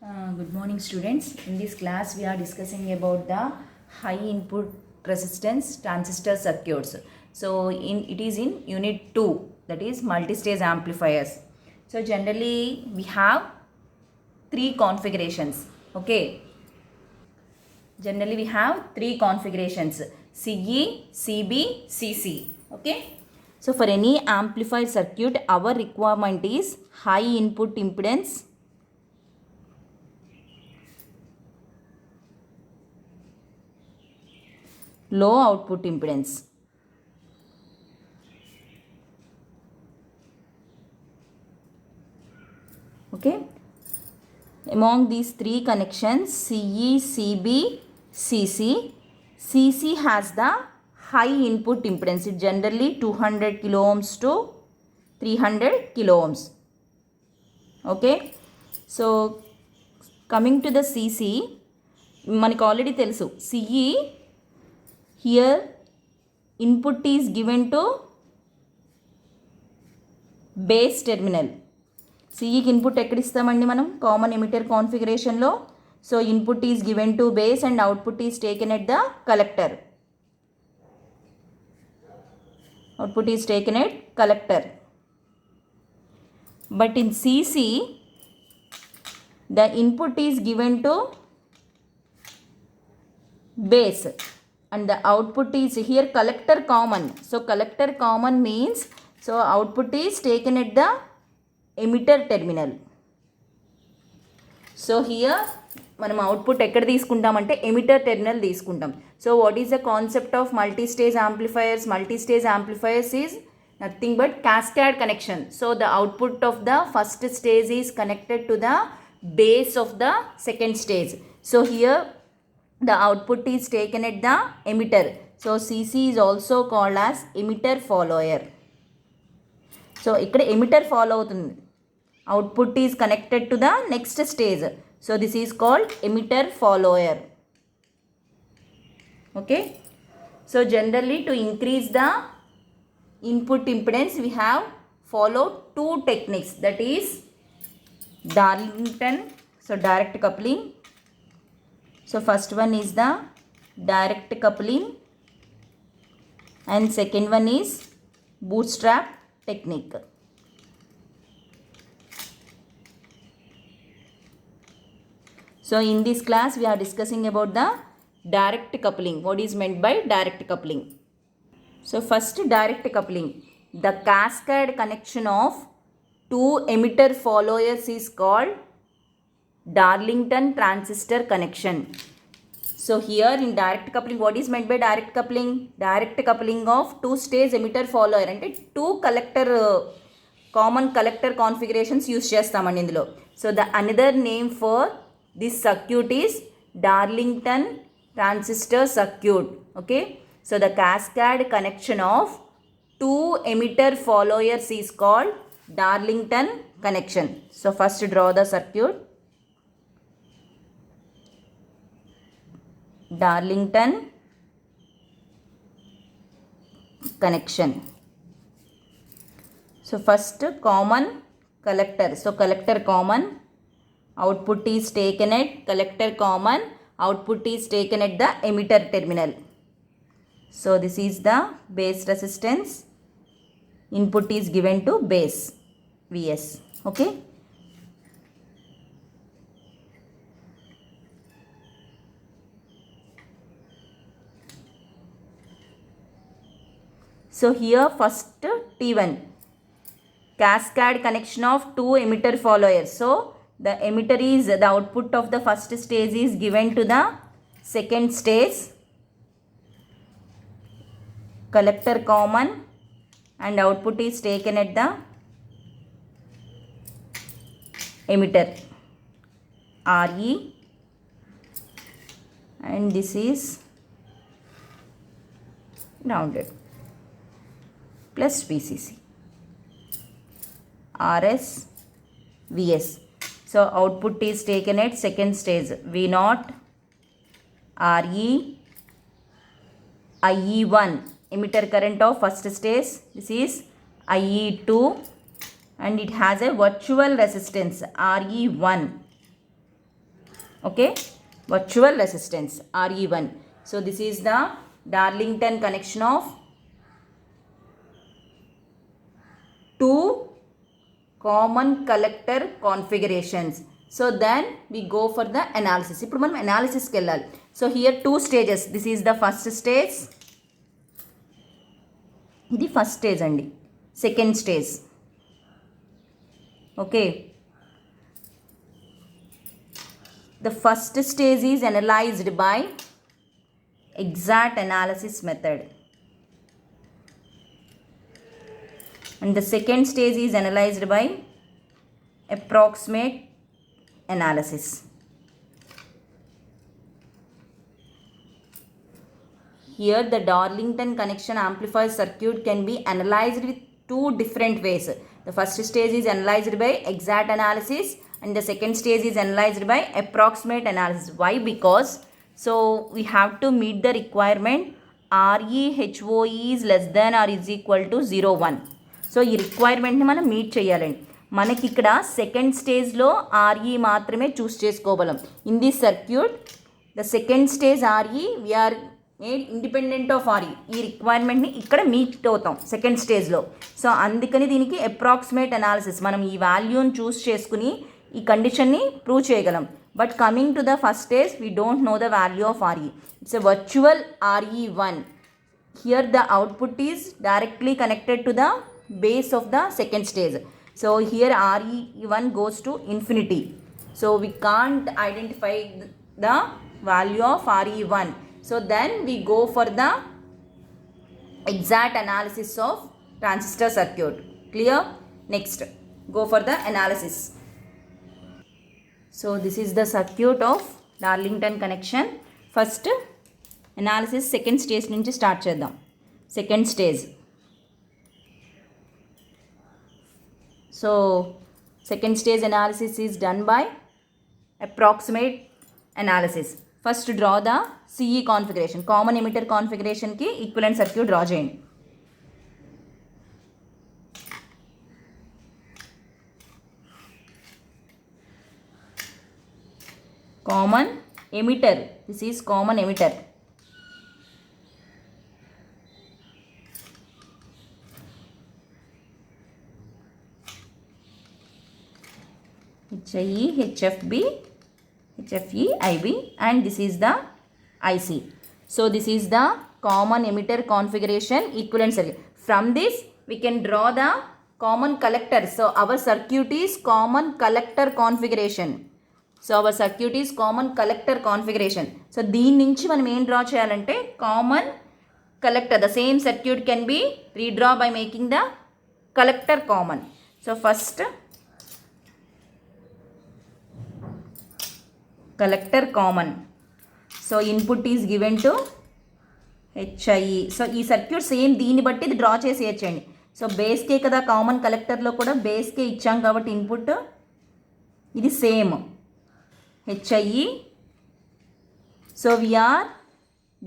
Good morning, students. In this class we are discussing about the high input resistance transistor circuits. So it is in unit 2, that is multi-stage amplifiers. So generally we have three configurations. Okay, generally we have three configurations: CE, CB, CC. Okay, so for any amplifier circuit our requirement is high input impedance, low output impedance. Okay, among these three connections, CE, CB, CC, CC has the high input impedance. It generally 200 kilo ohms to 300 kilo ohms. Okay, so coming to the CC, మనకి already తెలుసు CE, here input is given to base terminal. CEకి input ఎక్కడ ఇస్తామండి మనం common emitter కాన్ఫిగరేషన్లో. So input is given to base and output is taken at the collector. Output is taken at collector. But in CC the input is given to base and the output is here collector common. So collector common means so output is taken at the emitter terminal. So here మనం output ఎక్కడ తీసుకుంటామంటే emitter terminal తీసుకుంటాం. So what is the concept of multistage amplifiers? Multistage amplifiers is nothing but cascade connection. So the output of the first stage is connected to the base of the second stage. So here the output is taken at the emitter. So CC is also called as emitter follower. So ikkada emitter follow avutundi, output is connected to the next stage. So this is called emitter follower. Okay, so generally to increase the input impedance we have followed two techniques, that is Darlington, so direct coupling. So first one is the direct coupling and second one is bootstrap technique. So in this class we are discussing about the direct coupling. What is meant by direct coupling? So first, direct coupling, the cascade connection of two emitter followers is called Darlington transistor connection. So here in direct coupling, what is meant by direct coupling? Direct coupling of two stage emitter follower అంటే two collector common collector configurations use చేస్తామండి ఇందులో. So the another name for this circuit is Darlington transistor circuit. Okay, so the cascade connection of two emitter followers is called Darlington connection. So first draw the circuit. Darlington connection. So first common collector. So collector common, output is taken at collector common, output is taken at the emitter terminal. So this is the base resistance, input is given to base Vs. Okay, so here first T1, cascade connection of two emitter followers. So the emitter is the output of the first stage is given to the second stage, collector common and output is taken at the emitter RE, and this is grounded, plus VCC, RS, VS. So output is taken at second stage, V0, RE, IE1, emitter current of first stage, this is IE2 and it has a virtual resistance RE1. Okay, virtual resistance RE1. So this is the Darlington connection of two common collector configurations. So then we go for the analysis. ఇప్పుడు మనం analysisకి వెళ్ళాలి. So here two stages. This is the first stage. ఇది first stage అండి. Second stage. Okay. The first stage is analyzed by exact analysis method. And the second stage is analyzed by approximate analysis. Here the Darlington connection amplifier circuit can be analyzed with two different ways. The first stage is analyzed by exact analysis and the second stage is analyzed by approximate analysis. Why? Because so we have to meet the requirement REHOE is less than or is equal to 0.1. So ఈ రిక్వైర్మెంట్ని మనం meet చేయాలండి. మనకి ఇక్కడ second స్టేజ్లో RE మాత్రమే choose చేసుకోగలం. In this circuit the second stage RE we're made independent of RE. ఈ రిక్వైర్మెంట్ని ఇక్కడ మీట్ అవుతాం సెకండ్ స్టేజ్లో. సో అందుకని దీనికి అప్రాక్సిమేట్ అనాలిసిస్ మనం ఈ వాల్యూని చూస్ చేసుకుని ఈ కండిషన్ని ప్రూవ్ చేయగలం. But coming to the first stage we don't know the value of RE. It's a virtual RE1. Here the output is directly connected to the base of the second stage. So here RE1 goes to infinity. So we can't identify the value of RE1. So then we go for the exact analysis of transistor circuit. Clear? Next, go for the analysis. So this is the circuit of Darlington connection. First analysis second stage నుంచి start చేద్దాం. Second stage. So second stage analysis is done by approximate analysis. First draw the CE configuration. Common emitter configuration की equivalent circuit draw చేయండి. Common emitter. This is common emitter. HIE, HFB, HFE, IB, and this is the IC. So this is the common emitter configuration equivalent circuit. From this we can draw the common collector. So our circuit is common collector configuration. So our circuit is common collector configuration. So దీని నుంచి మనం ఏం draw చేయాలంటే common collector. The same circuit can be redraw by making the collector common. So first collector common. So input is given to HIE. So ఈ circuit same దీన్ని బట్టి ఇది draw చేసేయచ్చండి. So బేస్కే కదా కామన్ కలెక్టర్లో కూడా బేస్కే ఇచ్చాం కాబట్టి ఇన్పుట్ ఇది same HIE. So we're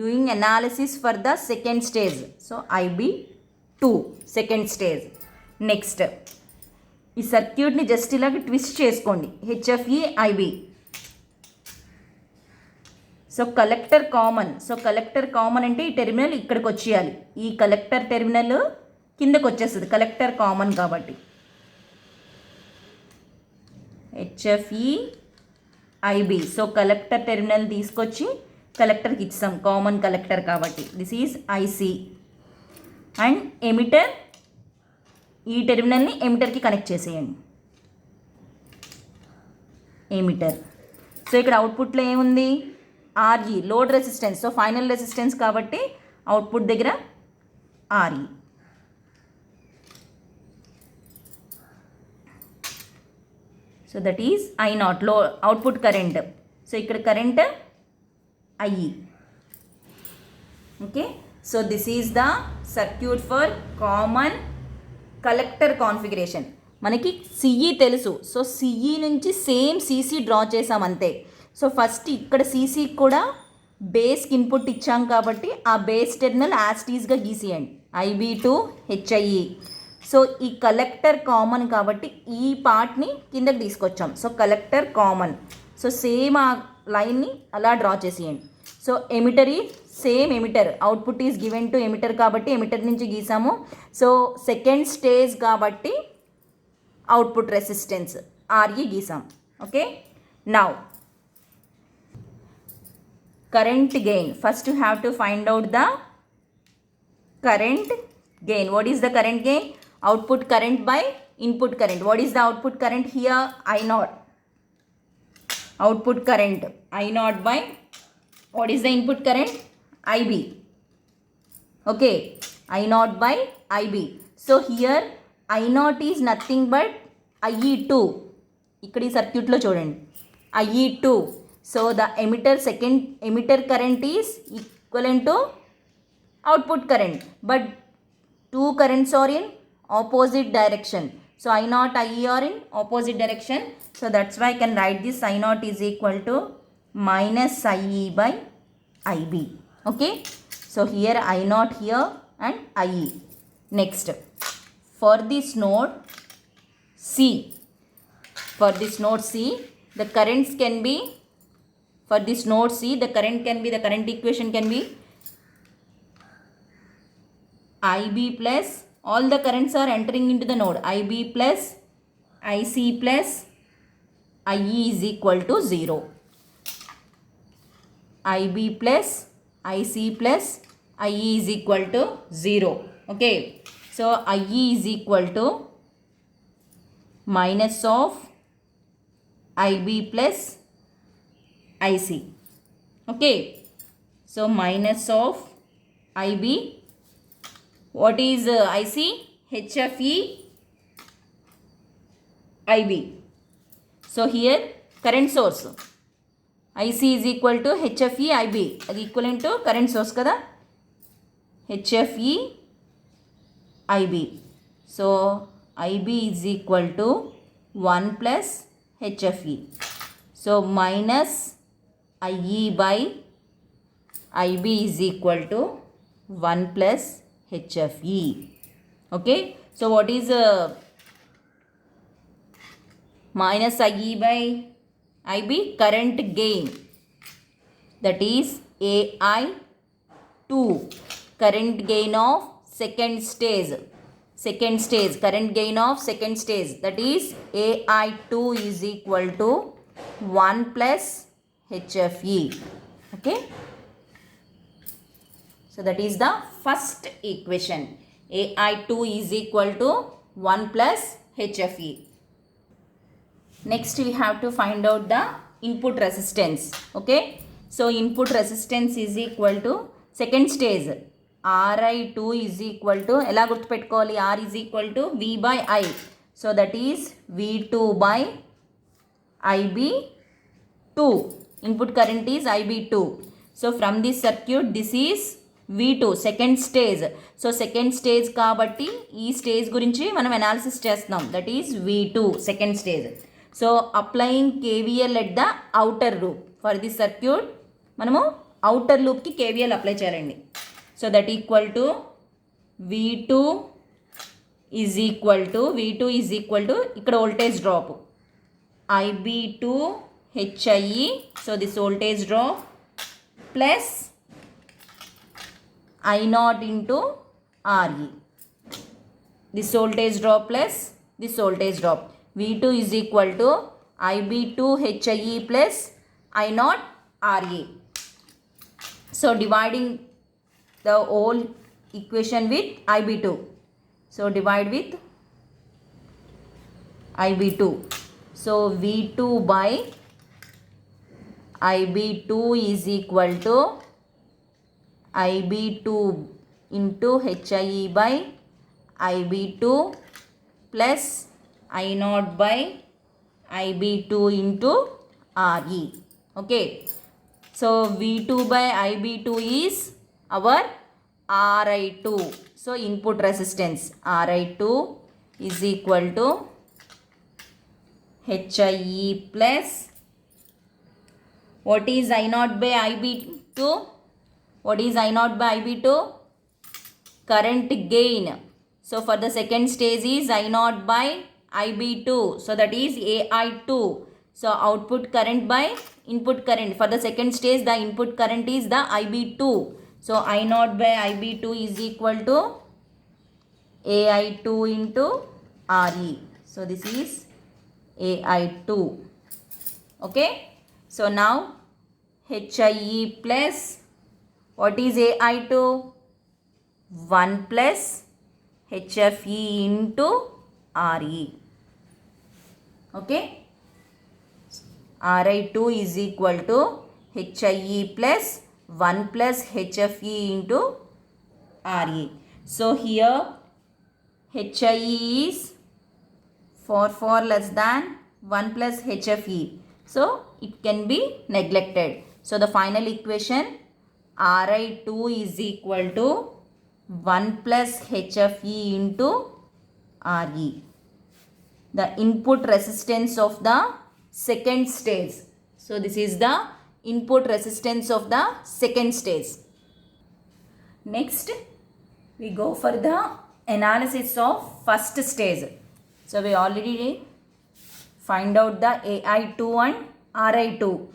doing analysis for the second stage. So IB2 second stage. Next ఈ సర్క్యూట్ని జస్ట్ ఇలాగ ట్విస్ట్ చేసుకోండి. HFE IB. So collector common. So collector common అంటే ఈ టెర్మినల్ ఇక్కడికి వచ్చేయాలి. ఈ కలెక్టర్ టెర్మినల్ కిందకు వచ్చేస్తుంది కలెక్టర్ కామన్ కాబట్టి. HFE IB. So collector terminal తీసుకొచ్చి కలెక్టర్కి ఇచ్చాం కామన్ కలెక్టర్ కాబట్టి. This is IC. And emitter ఈ టెర్మినల్ని ఎమిటర్కి కనెక్ట్ చేసేయండి. ఎమిటర్. సో ఇక్కడ అవుట్పుట్లో ఏముంది RE load resistance. So final resistance కాబట్టి అవుట్పుట్ దగ్గర RE. So that is I0 లో అవుట్పుట్ కరెంట్. సో ఇక్కడ current IE. Okay. So this is the circuit for common collector configuration. మనకి CE తెలుసు. సో CE నుంచి సేమ్ CC డ్రా చేసాం అంతే. So first ఇక్కడ CC కూడా బేస్కి ఇన్పుట్ ఇచ్చాం కాబట్టి ఆ బేస్ టెర్మినల్ యాస్టీస్గా గీసేయండి. IB2 HIE. సో ఈ కలెక్టర్ కామన్ కాబట్టి ఈ పార్ట్ని కిందకి తీసుకొచ్చాం. So collector common. So same ఆ లైన్ని అలా డ్రా చేసేయండి. సో ఎమిటర్ ఈ same emitter, output is given to emitter కాబట్టి ఎమిటర్ నుంచి గీసాము. సో సెకండ్ స్టేజ్ కాబట్టి అవుట్పుట్ రెసిస్టెన్స్ ఆర్ఈ గీసాం. Okay, now current gain. First you have to find out the current gain. What is the current gain? Output current by input current. What is the output current here? I naught. Output current I naught by what is the input current? IB. Okay, I naught by IB. So here I naught is nothing but IE2. ikkadi circuit lo chodandi IE2. So the second emitter current is equivalent to output current, but two currents are in opposite direction. So I naught IE are in opposite direction. So that's why I can write this I naught is equal to minus IE by IB. Okay, so here I naught here and IE. Next, for this node C, the currents can be, for this node C, the current equation can be IB plus, all the currents are entering into the node, IB plus IC plus IE is equal to 0. IB plus IC plus IE is equal to 0. Okay, so IE is equal to minus of IB plus IC. Okay, so minus of IB, what is IC? HFE IB. So here current source IC is equal to HFE IB, అది equivalent to current source kada, HFE IB. So IB is equal to 1 plus HFE. So minus IE by IB is equal to 1 plus HFE. Okay, so what is minus IE by IB? Current gain, that is AI2, current gain of second stage, current gain of second stage, that is AI2 is equal to 1 plus HFE. Okay, so that is the first equation, AI2 is equal to 1 plus HFE. Next we have to find out the input resistance. Okay, so input resistance is equal to second stage Ri2 is equal to, ela gurtu pettukovali, R is equal to V by I, so that is V2 by IB2. Input current is IB2. So from this circuit, this is V2, second stage. So second stage kabatti ee stage gurinchi manam analysis chestunam, that is V2, second stage. So applying KVL at the outer loop, for this circuit manamu outer loop ki KVL apply cheyalandi. So that equal to V2 is equal to ikkada voltage drop IB2 HIE, so this voltage drop plus I naught into RE, this voltage drop plus this voltage drop, V2 is equal to IB2 HIE plus I naught RE. So dividing the whole equation with IB2, so divide with IB2, so V2 by IB2 is equal to IB2 into HIE by IB2 plus I naught by IB2 into RE. Okay, so V2 by IB2 is our Ri2. So input resistance Ri2 is equal to HIE plus, what is I naught by IB2? What is I naught by IB2? Current gain. So for the second stage is I naught by IB2, so that is AI2. So output current by input current. For the second stage, the input current is the IB2. So I0 by IB2 is equal to AI2 into RE. So this is AI2. Okay. So now HIE plus, what is AI2? 1 plus HFE into RE. Okay. RI2 is equal to HIE plus 1 plus HFE into RE. So here HIE is 4 less than 1 plus HFE. So it can be neglected. So the final equation RI2 is equal to 1 plus HFE into RE. The input resistance of the second stage. So this is the input resistance of the second stage. Next, we go for the analysis of first stage. So we already find out the AI2 and RI2.